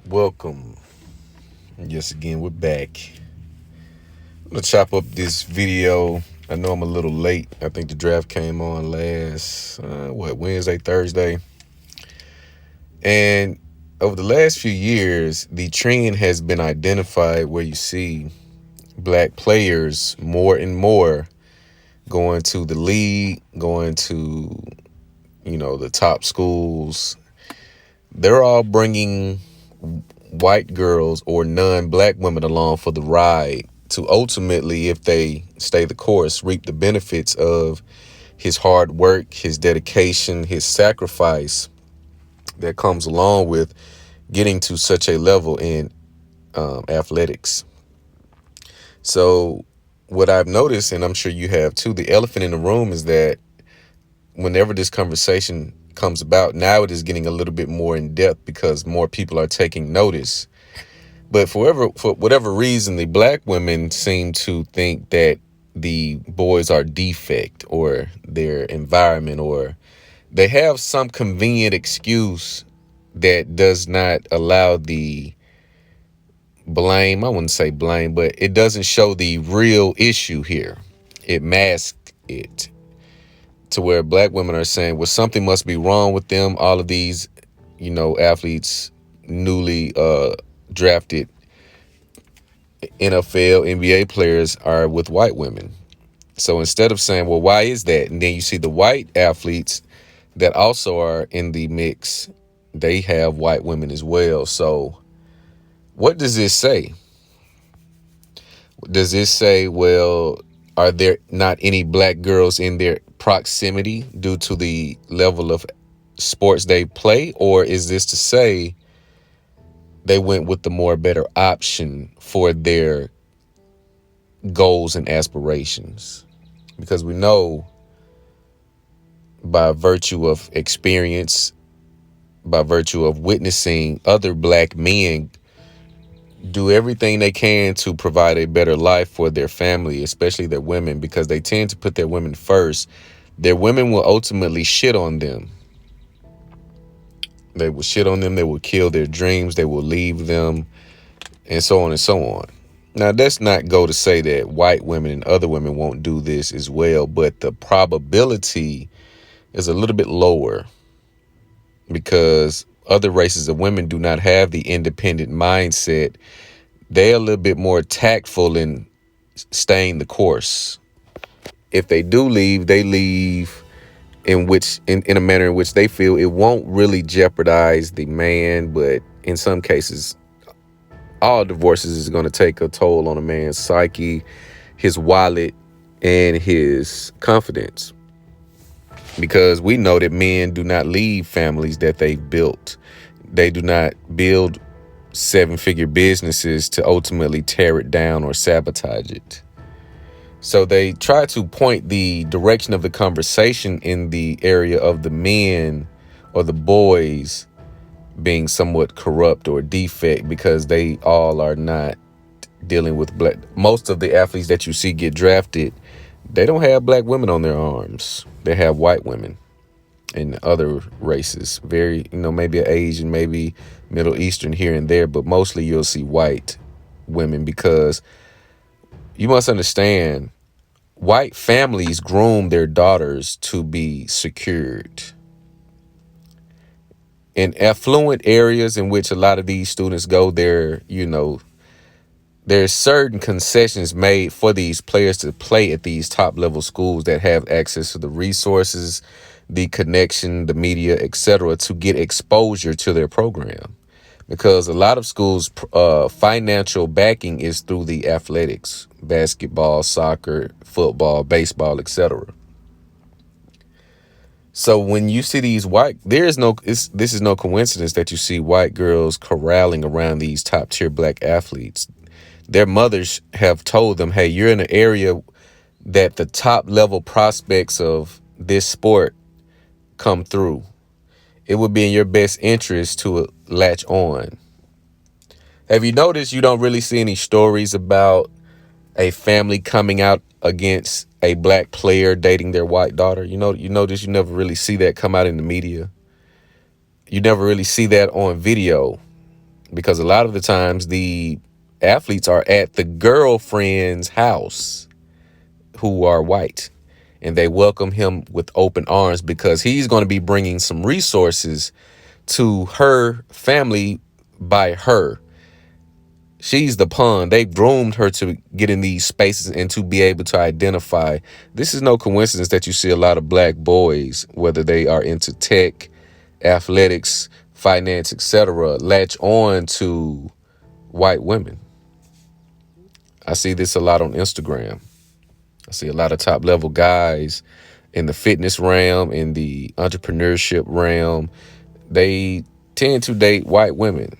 Welcome. Yes, again, we're back. I'm gonna chop up this video. I know I'm a little late. I think the draft came on last Wednesday, Thursday, and over the last few years, the trend has been identified where you see black players more and more going to the league, going to the top schools. They're all bringing white girls or non-black women along for the ride to ultimately, if they stay the course, reap the benefits of his hard work, his dedication, his sacrifice that comes along with getting to such a level in athletics. So what I've noticed, and I'm sure you have too, the elephant in the room is that whenever this conversation comes about, now it is getting a little bit more in depth because more people are taking notice. But for whatever reason, the black women seem to think that the boys are defect or their environment, or they have some convenient excuse that does not allow the blame. I wouldn't say blame, but it doesn't show the real issue here. It masks it to where black women are saying, well, something must be wrong with them. All of these, athletes, newly drafted NFL, NBA players are with white women. So instead of saying, well, why is that? And then you see the white athletes that also are in the mix, they have white women as well. So what does this say? Does this say, well, are there not any black girls in their proximity due to the level of sports they play? Or is this to say they went with the more better option for their goals and aspirations? Because we know by virtue of experience, by virtue of witnessing other black men do everything they can to provide a better life for their family, especially their women, because they tend to put their women first. Their women will ultimately shit on them. They will shit on them. They will kill their dreams. They will leave them, and so on and so on. Now, let's not go to say that white women and other women won't do this as well, but the probability is a little bit lower because other races of women do not have the independent mindset. They're a little bit more tactful in staying the course. If they do leave, they leave in a manner in which they feel it won't really jeopardize the man, but in some cases, all divorces is going to take a toll on a man's psyche, his wallet, and his confidence. Because we know that men do not leave families that they've built. They do not build seven-figure businesses to ultimately tear it down or sabotage it. So they try to point the direction of the conversation in the area of the men or the boys being somewhat corrupt or defect, because they all are not dealing with black. Most of the athletes that you see get drafted, they don't have black women on their arms. They have white women and other races. Very, maybe an Asian, maybe Middle Eastern here and there, but mostly you'll see white women, because you must understand, white families groom their daughters to be secured. In affluent areas in which a lot of these students go, there's certain concessions made for these players to play at these top level schools that have access to the resources, the connection, the media, etc., to get exposure to their program. Because a lot of schools' financial backing is through the athletics, basketball, soccer, football, baseball, etc. So when you see these this is no coincidence that you see white girls corralling around these top tier black athletes. Their mothers have told them, hey, you're in an area that the top level prospects of this sport come through. It would be in your best interest to latch on. Have you noticed you don't really see any stories about a family coming out against a black player dating their white daughter? You notice you never really see that come out in the media. You never really see that on video. because a lot of the times the athletes are at the girlfriend's house who are white, and they welcome him with open arms because he's going to be bringing some resources to her family by her. She's the pawn. They groomed her to get in these spaces and to be able to identify. This is no coincidence that you see a lot of black boys, whether they are into tech, athletics, finance, etc., latch on to white women. I see this a lot on Instagram. I see a lot of top level guys in the fitness realm, in the entrepreneurship realm. They tend to date white women.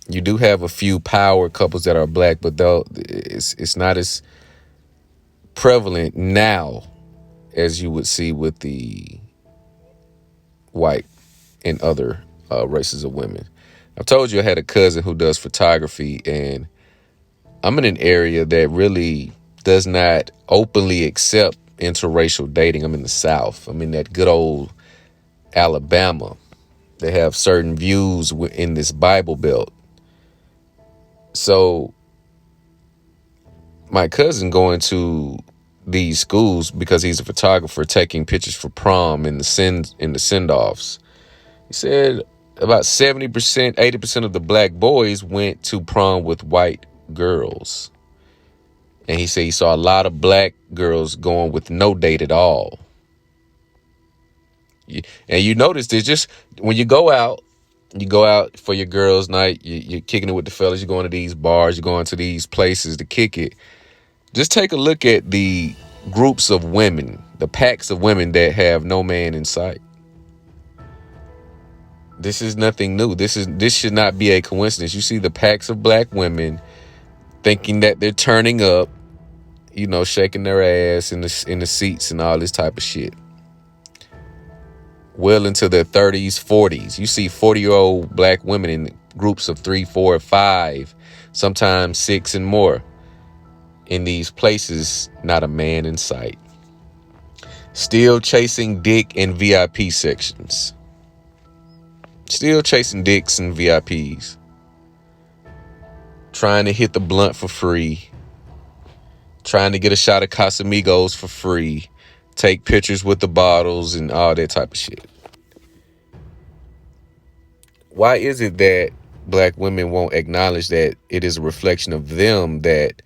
You do have a few power couples that are black, but though it's not as prevalent now as you would see with the white and other races of women. I've told you I had a cousin who does photography, and I'm in an area that really does not openly accept interracial dating. I'm in the South. I'm in that good old Alabama. They have certain views in this Bible Belt. So my cousin going to these schools because he's a photographer, taking pictures for prom and the send-offs. He said about 70%, 80% of the black boys went to prom with white girls. And he said he saw a lot of black girls going with no date at all. And you notice there's just, when you go out for your girls' night, you're kicking it with the fellas, you're going to these bars, you're going to these places to kick it. Just take a look at the groups of women, the packs of women that have no man in sight. This is nothing new. This should not be a coincidence. You see the packs of black women thinking that they're turning up, shaking their ass in the seats and all this type of shit. Well into their 30s, 40s. You see 40-year-old black women in groups of 3, 4, 5, sometimes 6 and more. In these places, not a man in sight. Still chasing dick in VIP sections. Still chasing dicks and VIPs. Trying to hit the blunt for free. Trying to get a shot of Casamigos for free. Take pictures with the bottles and all that type of shit. Why is it that black women won't acknowledge that it is a reflection of them that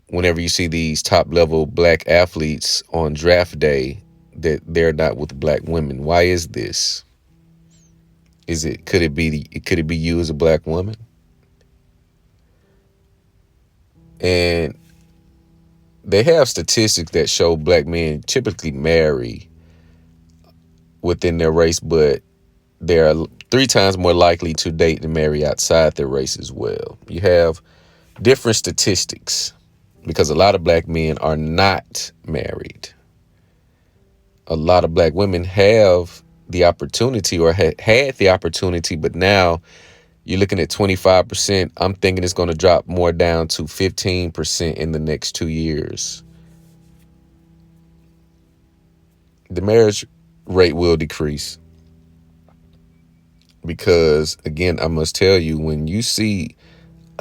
whenever you see these top level black athletes on draft day, that they're not with black women? Why is this? Could it be you as a black woman? And they have statistics that show black men typically marry within their race, but they are 3 times more likely to date and marry outside their race as well. You have different statistics because a lot of black men are not married. A lot of black women have the opportunity or had the opportunity, but now you're looking at 25%. I'm thinking it's going to drop more down to 15% in the next 2 years. The marriage rate will decrease because, again, I must tell you, when you see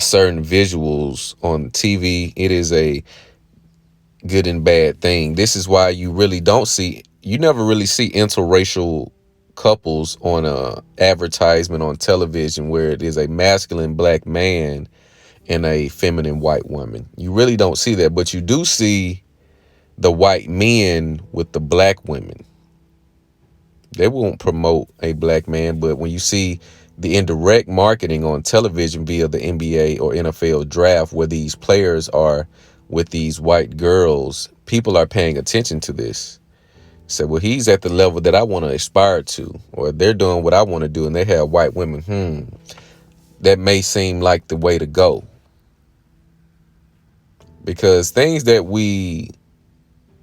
certain visuals on TV, it is a good and bad thing. This is why you never really see interracial couples on a advertisement on television where it is a masculine black man and a feminine white woman. You really don't see that, but you do see the white men with the black women. They won't promote a black man, but when you see the indirect marketing on television via the NBA or NFL draft where these players are with these white girls, people are paying attention to this. Say, well, he's at the level that I want to aspire to, or they're doing what I want to do, and they have white women. That may seem like the way to go. Because things that we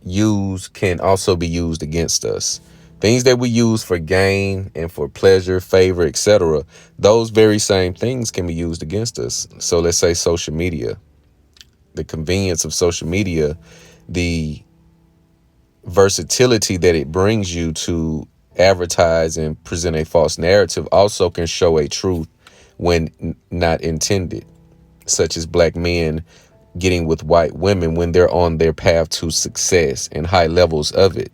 use can also be used against us. Things that we use for gain and for pleasure, favor, etc., those very same things can be used against us. So let's say social media, the convenience of social media, the versatility that it brings you to advertise and present a false narrative also can show a truth when not intended, such as black men getting with white women when they're on their path to success and high levels of it.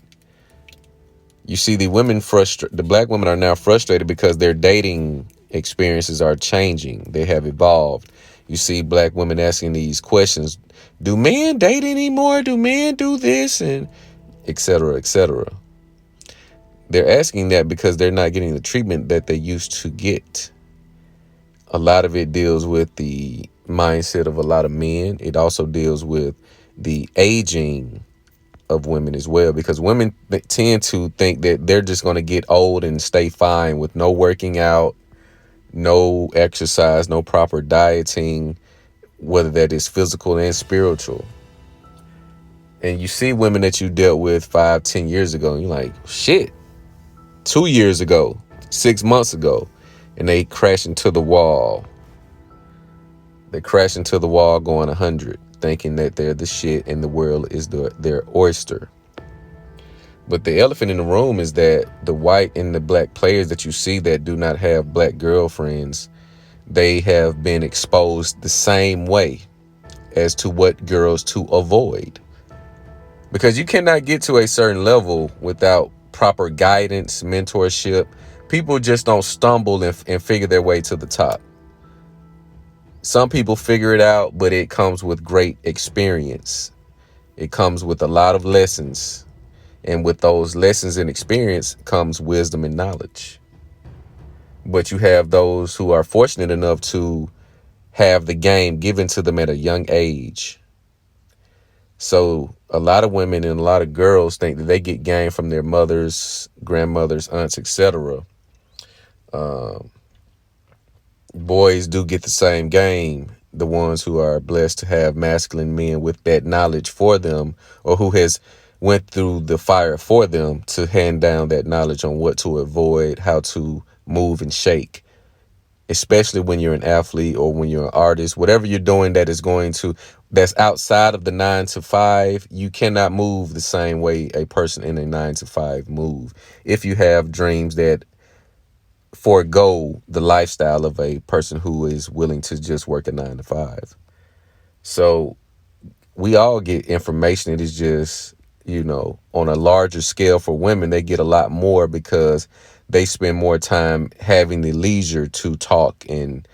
You see, the black women are now frustrated because their dating experiences are changing. They have evolved. You see black women asking these questions: do men date anymore? Do men do this? And et cetera, et cetera. They're asking that because they're not getting the treatment that they used to get. A lot of it deals with the mindset of a lot of men. It also deals with the aging of women as well, because women tend to think that they're just going to get old and stay fine with no working out, no exercise, no proper dieting, whether that is physical and spiritual. And you see women that you dealt with 5-10 years ago, and you're like, shit, 2 years ago, 6 months ago, and they crash into the wall. They crash into the wall going 100, thinking that they're the shit and the world is their oyster. But the elephant in the room is that the white and the black players that you see that do not have black girlfriends, they have been exposed the same way as to what girls to avoid. Because you cannot get to a certain level without proper guidance, mentorship. People just don't stumble and figure their way to the top. Some people figure it out, but it comes with great experience. It comes with a lot of lessons. And with those lessons and experience comes wisdom and knowledge. But you have those who are fortunate enough to have the game given to them at a young age. So a lot of women and a lot of girls think that they get game from their mothers, grandmothers, aunts, etc. Boys do get the same game. The ones who are blessed to have masculine men with that knowledge for them, or who has went through the fire for them to hand down that knowledge on what to avoid, how to move and shake. Especially when you're an athlete or when you're an artist, whatever you're doing that's outside of the 9 to 5, you cannot move the same way a person in a 9 to 5 move. If you have dreams that forego the lifestyle of a person who is willing to just work a 9 to 5. So we all get information. It is just, on a larger scale for women, they get a lot more because they spend more time having the leisure to talk and,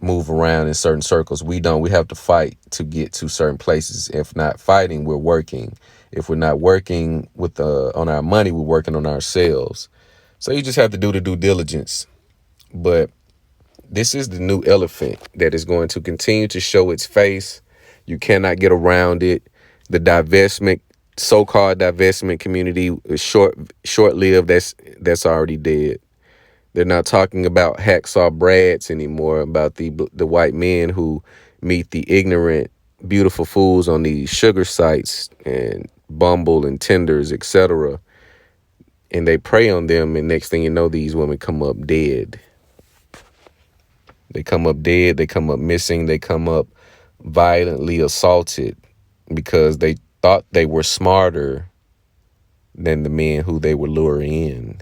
move around in certain circles. We don't. We have to fight to get to certain places. If not fighting, we're working. If we're not working on our money, we're working on ourselves. So you just have to do the due diligence. But this is the new elephant that is going to continue to show its face. You cannot get around it. The so-called divestment community is short-lived. That's already dead. They're not talking about hacksaw Brads anymore, about the white men who meet the ignorant, beautiful fools on these sugar sites and Bumble and Tinders, etc. And they prey on them, and next thing you know, these women come up dead. They come up dead, they come up missing, they come up violently assaulted because they thought they were smarter than the men who they were luring in.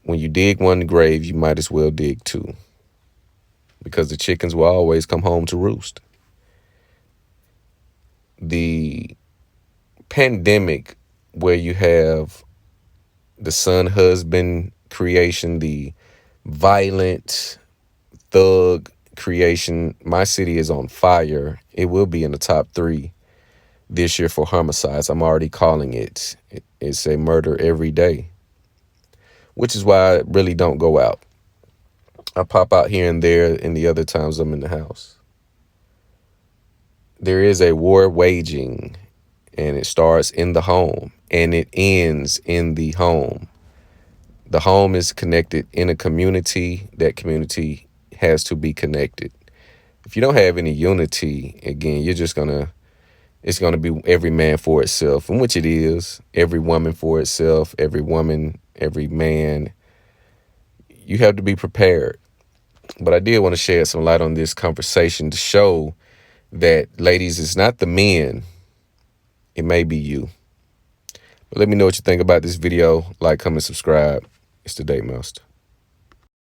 When you dig one grave, you might as well dig two, because the chickens will always come home to roost. The pandemic, where you have the son husband creation, the violent thug creation. My city is on fire. It will be in the top 3 this year for homicides. I'm already calling it. It's a murder every day, which is why I really don't go out. I pop out here and there, and the other times I'm in the house. There is a war waging, and it starts in the home, and it ends in the home. The home is connected in a community. That community has to be connected. If you don't have any unity, again, it's going to be every man for itself, in which it is. Every woman for itself, every woman, every man. You have to be prepared. But I did want to shed some light on this conversation to show that, ladies, it's not the men. It may be you. But let me know what you think about this video. Like, comment, subscribe. It's the Date Master.